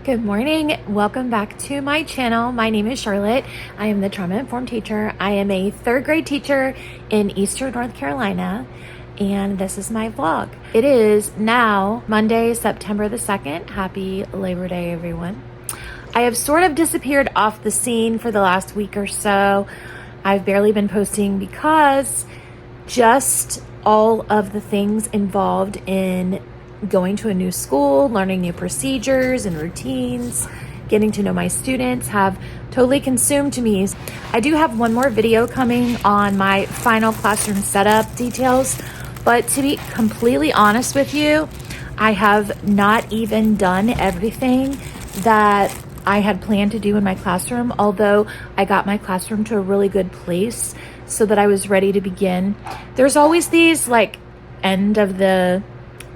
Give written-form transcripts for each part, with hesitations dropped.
Good morning. Welcome back to my channel. My name is Charlotte. I am the trauma-informed teacher. I am a third grade teacher in Eastern North Carolina, and this is my vlog. It is now Monday, September the 2nd. Happy Labor Day, everyone. I have sort of disappeared off the scene for the last week or so. I've barely been posting because just all of the things involved in going to a new school, learning new procedures and routines, getting to know my students have totally consumed me. I do have one more video coming on my final classroom setup details, but to be completely honest with you, I have not even done everything that I had planned to do in my classroom, although I got my classroom to a really good place so that I was ready to begin. There's always these like end of the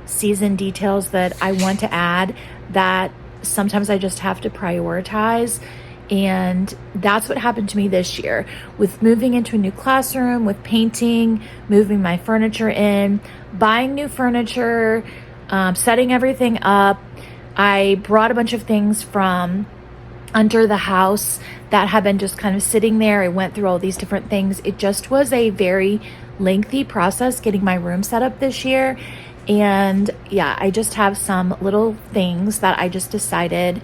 season details that I want to add that sometimes I just have to prioritize. And that's what happened to me this year with moving into a new classroom, with painting, moving my furniture in, buying new furniture, setting everything up. I brought a bunch of things from under the house that have been just kind of sitting there. I went through all these different things. It just was a very lengthy process getting my room set up this year. And yeah, I just have some little things that I just decided,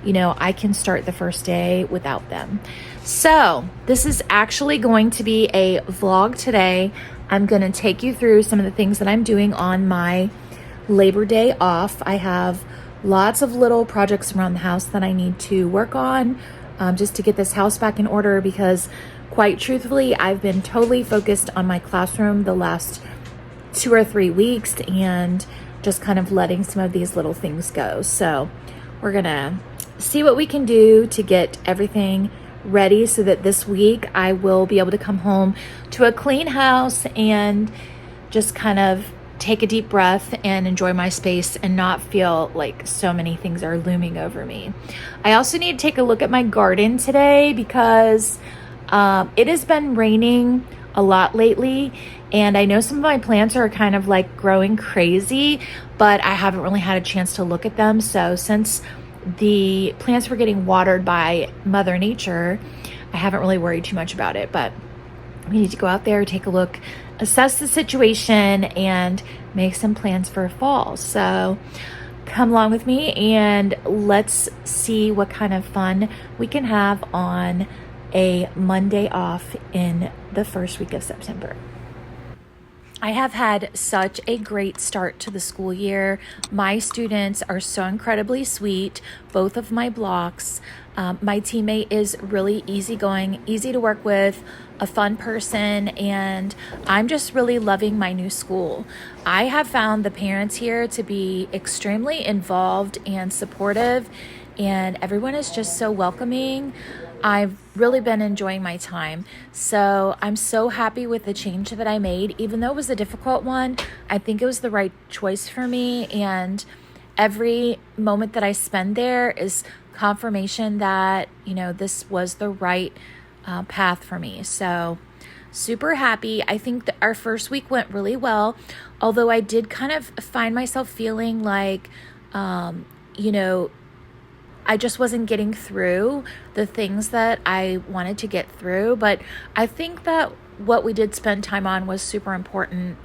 I can start the first day without them. So this is actually going to be a vlog today. I'm going to take you through some of the things that I'm doing on my Labor Day off. I have lots of little projects around the house that I need to work on just to get this house back in order, because quite truthfully, I've been totally focused on my classroom the last 2 or 3 weeks and just kind of letting some of these little things go. So we're gonna see what we can do to get everything ready so that this week I will be able to come home to a clean house and just kind of take a deep breath and enjoy my space and not feel like so many things are looming over me. I also need to take a look at my garden today because it has been raining a lot lately, and I know some of my plants are kind of like growing crazy, but I haven't really had a chance to look at them. So since the plants were getting watered by Mother Nature, I haven't really worried too much about it, but we need to go out there, take a look, assess the situation, and make some plans for fall. So come along with me and let's see what kind of fun we can have on a Monday off in the first week of September. I have had such a great start to the school year. My students are so incredibly sweet, both of my blocks. My teammate is really easygoing, easy to work with, a fun person, and I'm just really loving my new school. I have found the parents here to be extremely involved and supportive, and everyone is just so welcoming. I've really been enjoying my time. So I'm so happy with the change that I made. Even though it was a difficult one, I think it was the right choice for me. And every moment that I spend there is confirmation that, this was the right path for me. So super happy. I think that our first week went really well, although I did kind of find myself feeling like, I just wasn't getting through the things that I wanted to get through. But I think that what we did spend time on was super important.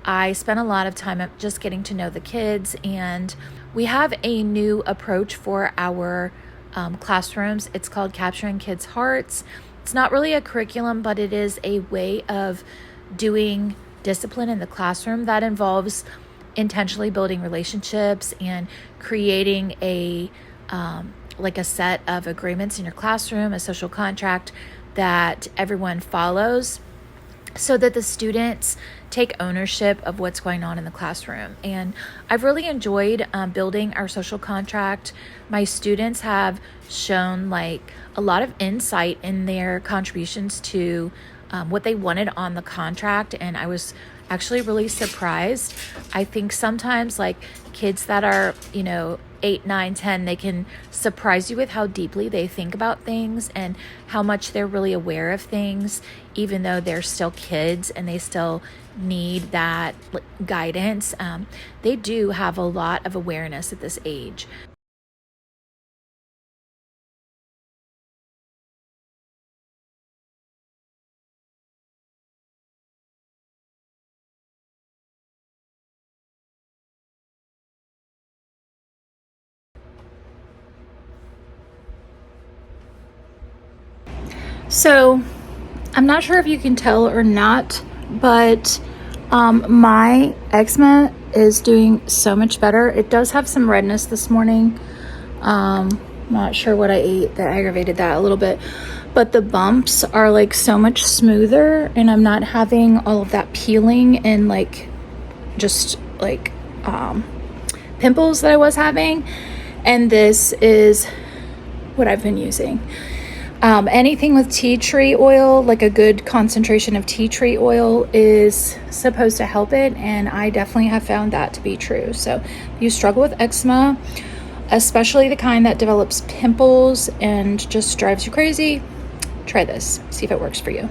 I spent a lot of time just getting to know the kids, and we have a new approach for our classrooms. It's called Capturing Kids' Hearts. It's not really a curriculum, but it is a way of doing discipline in the classroom that involves intentionally building relationships and creating a set of agreements in your classroom, a social contract that everyone follows so that the students take ownership of what's going on in the classroom. And I've really enjoyed building our social contract. My students have shown like a lot of insight in their contributions to what they wanted on the contract, and I was actually really surprised. I think sometimes like kids that are, 8, 9, 10, they can surprise you with how deeply they think about things and how much they're really aware of things, even though they're still kids and they still need that guidance. They do have a lot of awareness at this age. So I'm not sure if you can tell or not, but my eczema is doing so much better. It does have some redness this morning. Not sure what I ate that aggravated that a little bit, but the bumps are like so much smoother, and I'm not having all of that peeling and like just like pimples that I was having. And this is what I've been using. Anything with tea tree oil, like a good concentration of tea tree oil, is supposed to help it, and I definitely have found that to be true. So if you struggle with eczema, especially the kind that develops pimples and just drives you crazy, try this. See if it works for you.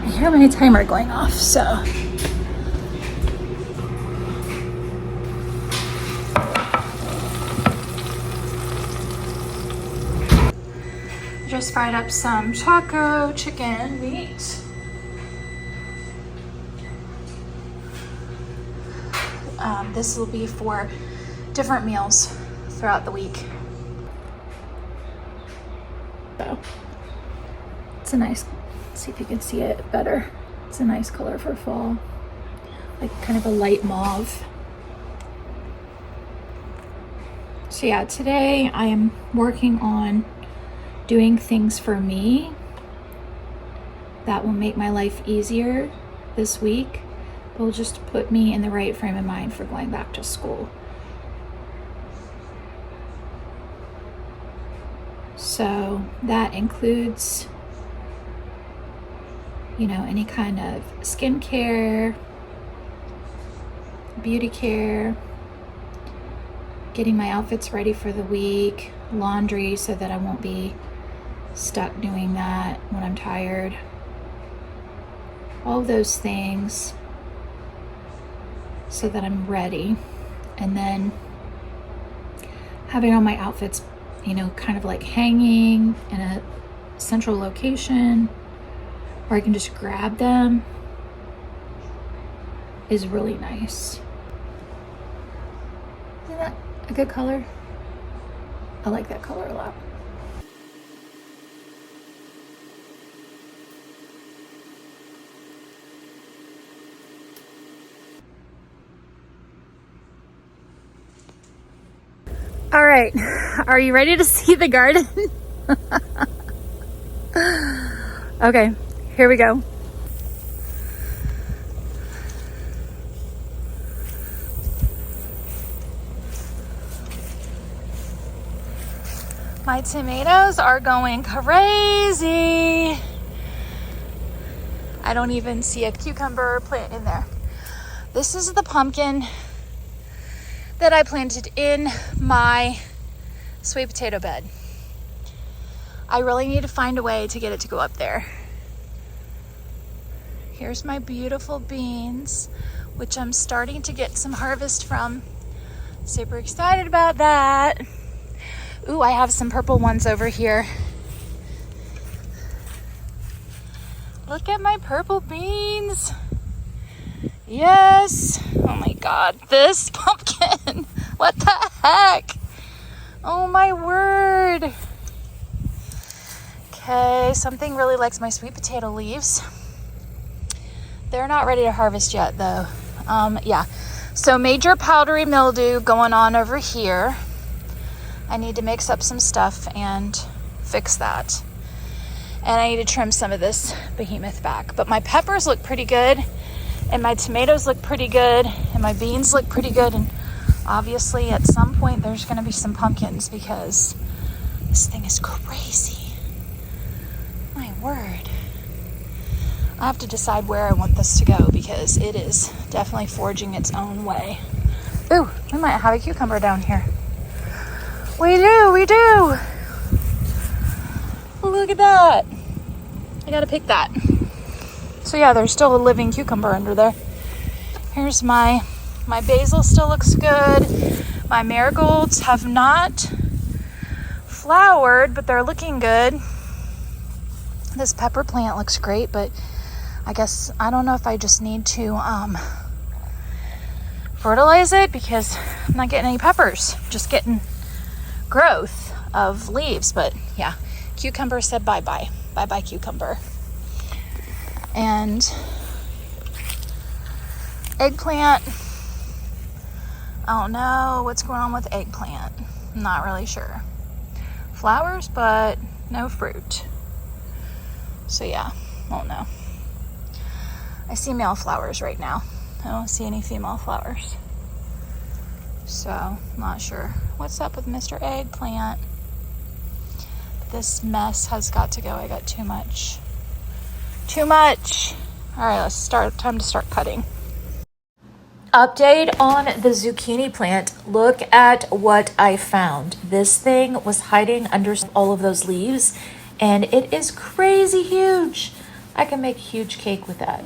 I hear my timer going off, so. Just fried up some taco chicken meat. This will be for different meals throughout the week. So it's a nice, let's see if you can see it better. It's a nice color for fall, like kind of a light mauve. So yeah, today I am working on doing things for me that will make my life easier this week. Will just put me in the right frame of mind for going back to school. So that includes, you know, any kind of skincare, beauty care, getting my outfits ready for the week, laundry so that I won't be stuck doing that when I'm tired. All of those things so that I'm ready. And then having all my outfits, you know, kind of like hanging in a central location where I can just grab them is really nice. Isn't that a good color? I like that color a lot. All right, are you ready to see the garden? Okay, here we go. My tomatoes are going crazy. I don't even see a cucumber plant in there. This is the pumpkin that I planted in my sweet potato bed. I really need to find a way to get it to go up there. Here's my beautiful beans, which I'm starting to get some harvest from. Super excited about that. Ooh, I have some purple ones over here. Look at my purple beans. Yes. Oh my God, this pumpkin. What the heck? Oh my word. Okay, something really likes my sweet potato leaves. They're not ready to harvest yet though. Yeah, so major powdery mildew going on over here. I need to mix up some stuff and fix that. And I need to trim some of this behemoth back. But my peppers look pretty good, and my tomatoes look pretty good, and my beans look pretty good. And obviously at some point there's gonna be some pumpkins because this thing is crazy. My word. I have to decide where I want this to go because it is definitely forging its own way. Ooh, we might have a cucumber down here. We do. Look at that. I gotta pick that. So yeah, there's still a living cucumber under there. Here's my basil still looks good. My marigolds have not flowered, but they're looking good. This pepper plant looks great, but I guess, I don't know if I just need to fertilize it because I'm not getting any peppers, just getting growth. of leaves. But yeah, cucumber said bye-bye. Bye-bye, cucumber. And eggplant, I don't know what's going on with eggplant. I'm not really sure. Flowers, but no fruit. So yeah, I don't know. I see male flowers right now. I don't see any female flowers. So, not sure what's up with Mr. Eggplant. This mess has got to go. I got too much. Too much. All right, let's start. Time to start cutting. Update on the zucchini plant. Look at what I found. This thing was hiding under all of those leaves, and it is crazy huge. I can make a huge cake with that.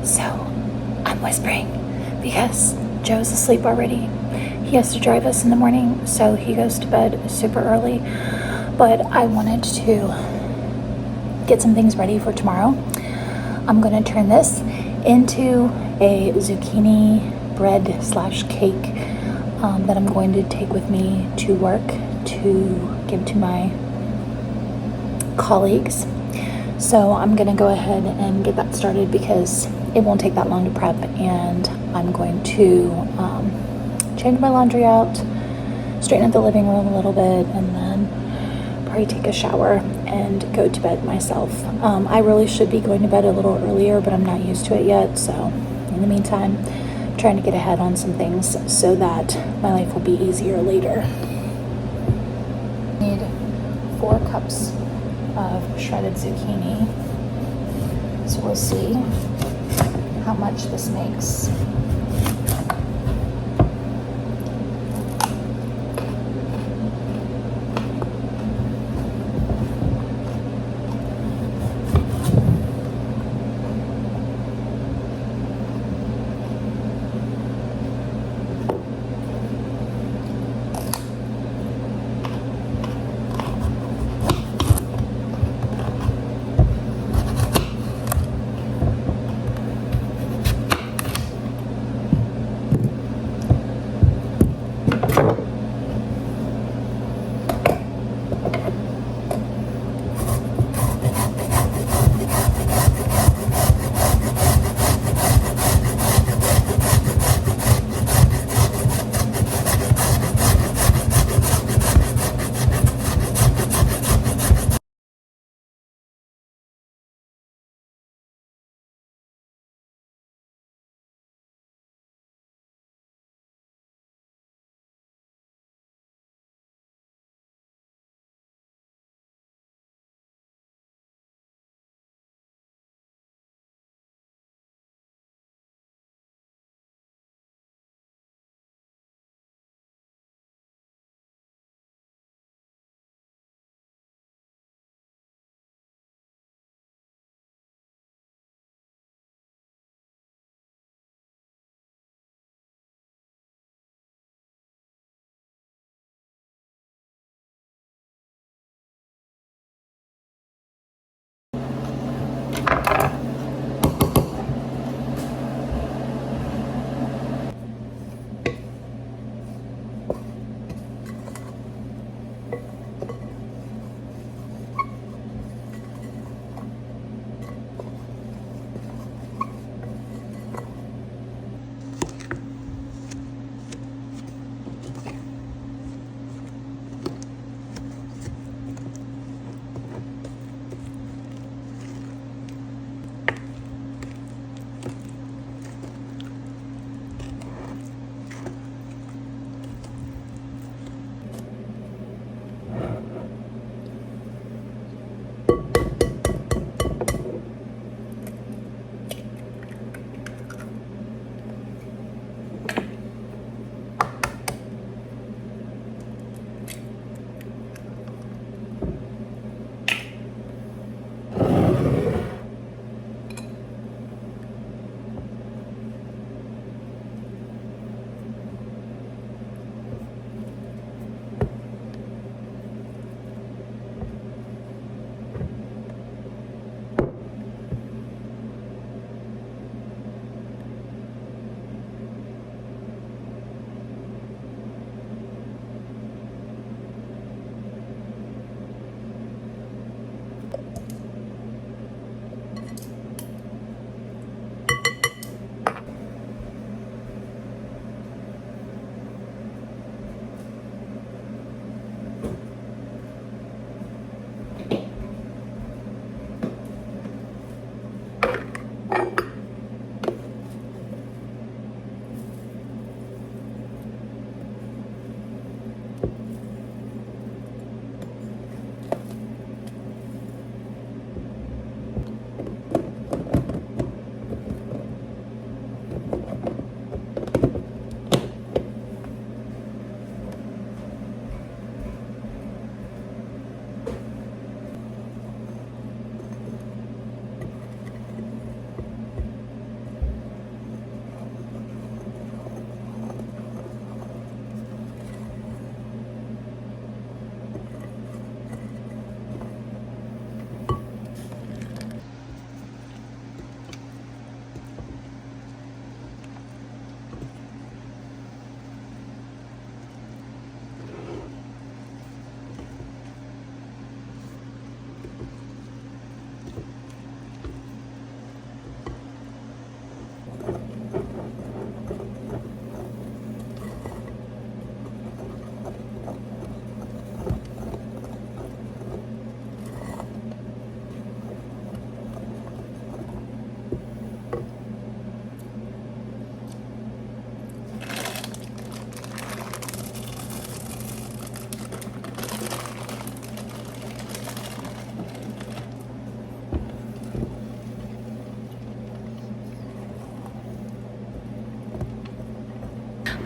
So, I'm whispering because Joe's asleep already. He has to drive us in the morning, so he goes to bed super early. But I wanted to get some things ready for tomorrow. I'm going to turn this into a zucchini bread slash cake that I'm going to take with me to work to give to my colleagues. So I'm going to go ahead and get that started because it won't take that long to prep, and I'm going to change my laundry out, straighten up the living room a little bit, and then probably take a shower and go to bed myself. I really should be going to bed a little earlier, but I'm not used to it yet. So in the meantime, I'm trying to get ahead on some things so that my life will be easier later. I need 4 cups of shredded zucchini. So we'll see how much this makes.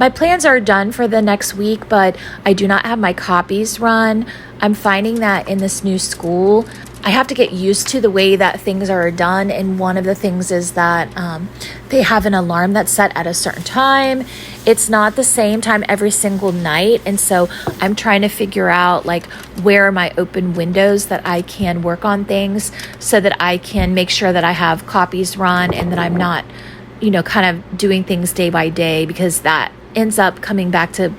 My plans are done for the next week, but I do not have my copies run. I'm finding that in this new school, I have to get used to the way that things are done. And one of the things is that they have an alarm that's set at a certain time. It's not the same time every single night. And so I'm trying to figure out like where are my open windows that I can work on things so that I can make sure that I have copies run and that I'm not, kind of doing things day by day, because that ends up coming back to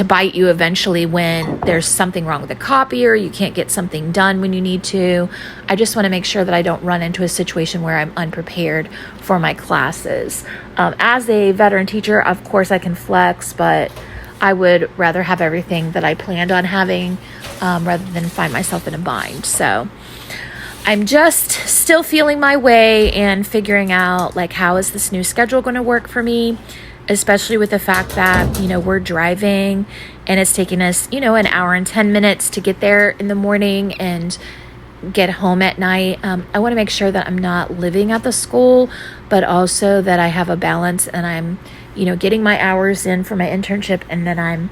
bite you eventually when there's something wrong with the copier, you can't get something done when you need to. I just want to make sure that I don't run into a situation where I'm unprepared for my classes. As a veteran teacher, of course I can flex, but I would rather have everything that I planned on having rather than find myself in a bind. So I'm just still feeling my way and figuring out like how is this new schedule going to work for me, especially with the fact that, we're driving and it's taking us, an hour and 10 minutes to get there in the morning and get home at night. I want to make sure that I'm not living at the school, but also that I have a balance and I'm, getting my hours in for my internship and then I'm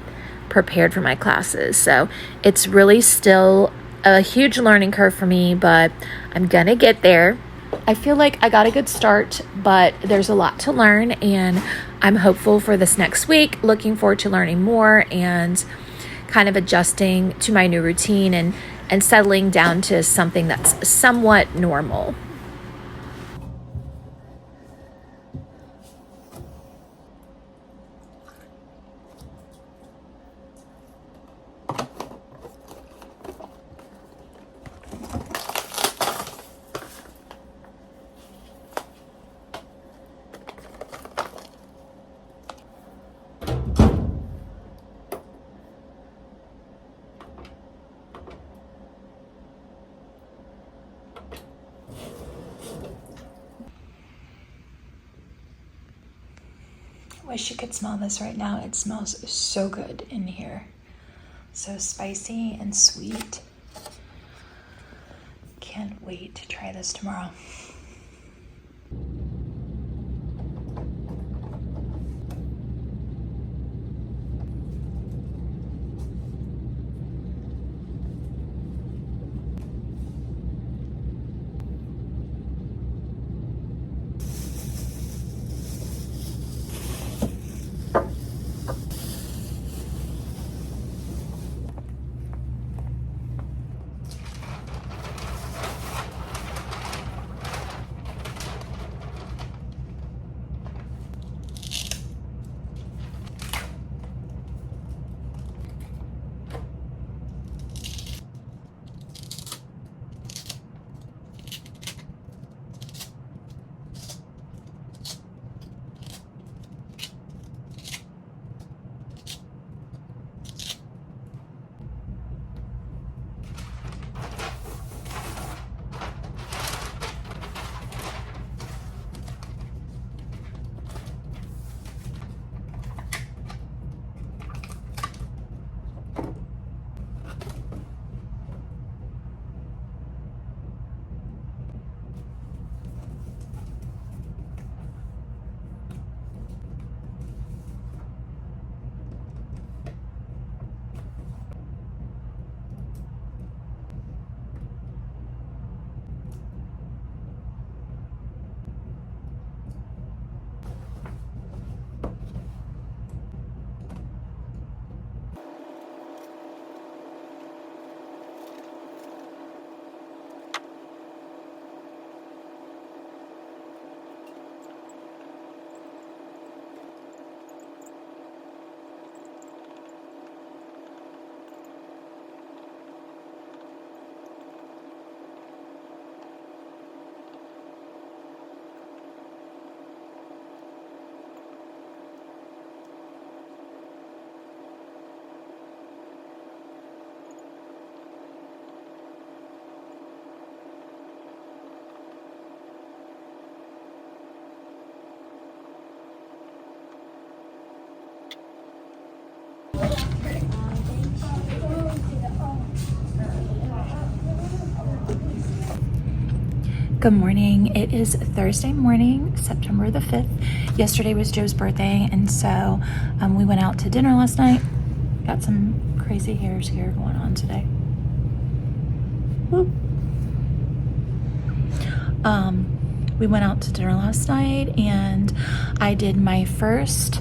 prepared for my classes. So it's really still a huge learning curve for me, but I'm gonna get there. I feel like I got a good start, but there's a lot to learn and I'm hopeful for this next week, looking forward to learning more and kind of adjusting to my new routine and settling down to something that's somewhat normal. Wish you could smell this right now. It smells so good in here. So spicy and sweet. Can't wait to try this tomorrow. Good morning. It is Thursday morning, September the 5th, Yesterday was Joe's birthday, and so we went out to dinner last night. Got some crazy hairs here going on today. Whoop. We went out to dinner last night, and I did my first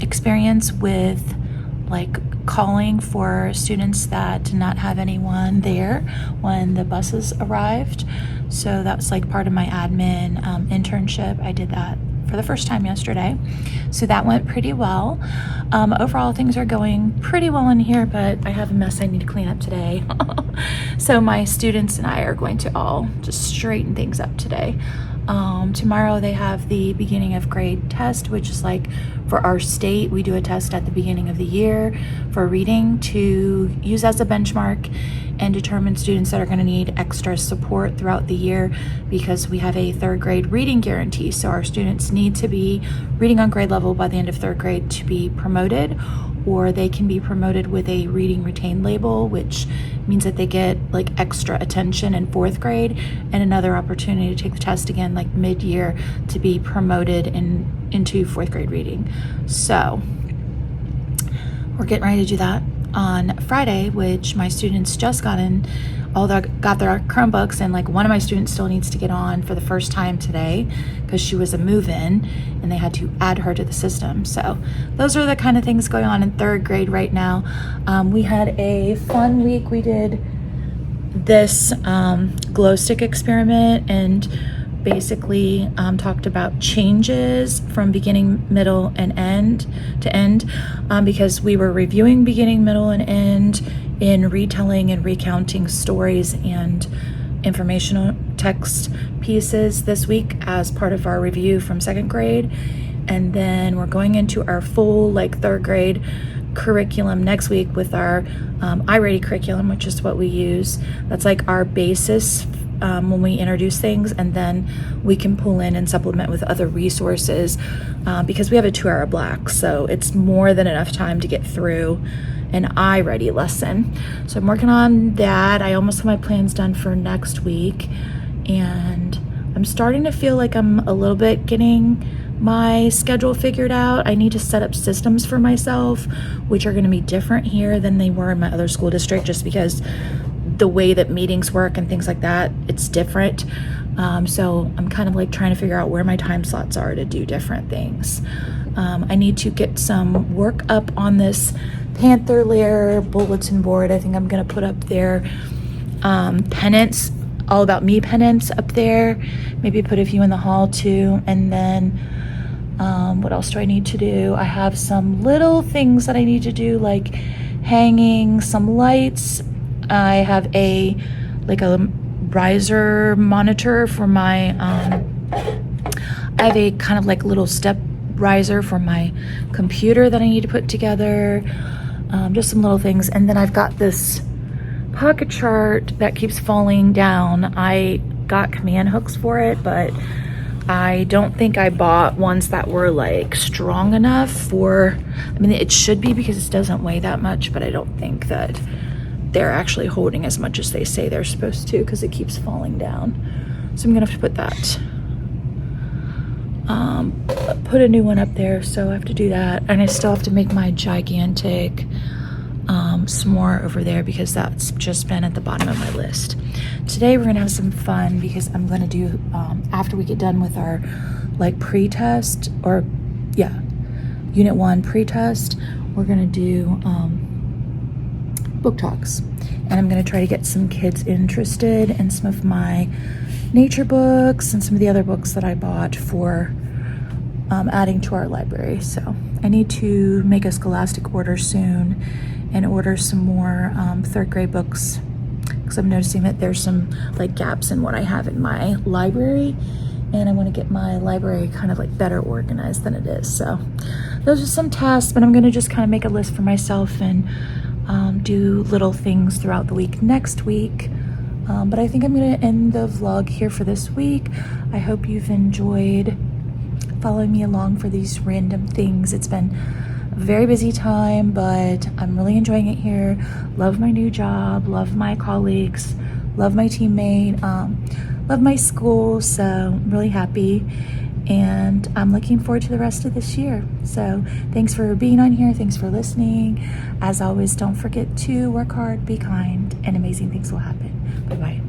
experience with like calling for students that did not have anyone there when the buses arrived. So that's like part of my admin internship. I did that for the first time yesterday. So that went pretty well. Overall, things are going pretty well in here, but I have a mess I need to clean up today. So my students and I are going to all just straighten things up today. Tomorrow they have the beginning of grade test, which is like for our state, we do a test at the beginning of the year for reading to use as a benchmark and determine students that are going to need extra support throughout the year, because we have a third grade reading guarantee. So our students need to be reading on grade level by the end of third grade to be promoted, or they can be promoted with a reading retained label, which means that they get like extra attention in fourth grade and another opportunity to take the test again like mid-year to be promoted into fourth grade reading. So we're getting ready to do that on Friday, which my students just got their Chromebooks, and like one of my students still needs to get on for the first time today because she was a move-in and they had to add her to the system. So those are the kind of things going on in third grade right now. We had a fun week. We did this glow stick experiment and basically talked about changes from beginning, middle, and end to end, because we were reviewing beginning, middle, and end in retelling and recounting stories and informational text pieces this week as part of our review from second grade. And then we're going into our full like third grade curriculum next week with our iReady curriculum, which is what we use. That's like our basis when we introduce things, and then we can pull in and supplement with other resources because we have a 2-hour block, so it's more than enough time to get through an iReady lesson. So I'm working on that. I almost have my plans done for next week, and I'm starting to feel like I'm a little bit getting my schedule figured out. I need to set up systems for myself, which are going to be different here than they were in my other school district, just because the way that meetings work and things like that, it's different. So I'm kind of like trying to figure out where my time slots are to do different things. I need to get some work up on this Panther Lair bulletin board. I think I'm gonna put up their pennants, all about me pennants up there. Maybe put a few in the hall too. And then what else do I need to do? I have some little things that I need to do, like hanging some lights. I have a riser monitor for my I have a kind of like little step riser for my computer that I need to put together. Just some little things. And then I've got this pocket chart that keeps falling down. I got command hooks for it, but I don't think I bought ones that were like strong enough for, I mean, it should be because it doesn't weigh that much, but I don't think that they're actually holding as much as they say they're supposed to, because it keeps falling down. So I'm gonna have to put that, put a new one up there, so I have to do that. And I still have to make my gigantic s'more over there, because that's just been at the bottom of my list. Today we're gonna have some fun, because I'm gonna do, after we get done with our like pre-test, or yeah, unit 1 pre-test, we're gonna do book talks, and I'm going to try to get some kids interested in some of my nature books and some of the other books that I bought for adding to our library. So I need to make a Scholastic order soon and order some more third grade books, because I'm noticing that there's some like gaps in what I have in my library, and I want to get my library kind of like better organized than it is. So those are some tasks, but I'm going to just kind of make a list for myself and do little things throughout the week next week. But I think I'm going to end the vlog here for this week. I hope you've enjoyed following me along for these random things. It's been a very busy time, but I'm really enjoying it here. Love my new job, love my colleagues, love my teammate, love my school, so I'm really happy. And I'm looking forward to the rest of this year. So thanks for being on here. Thanks for listening. As always, don't forget to work hard, be kind, and amazing things will happen. Bye-bye.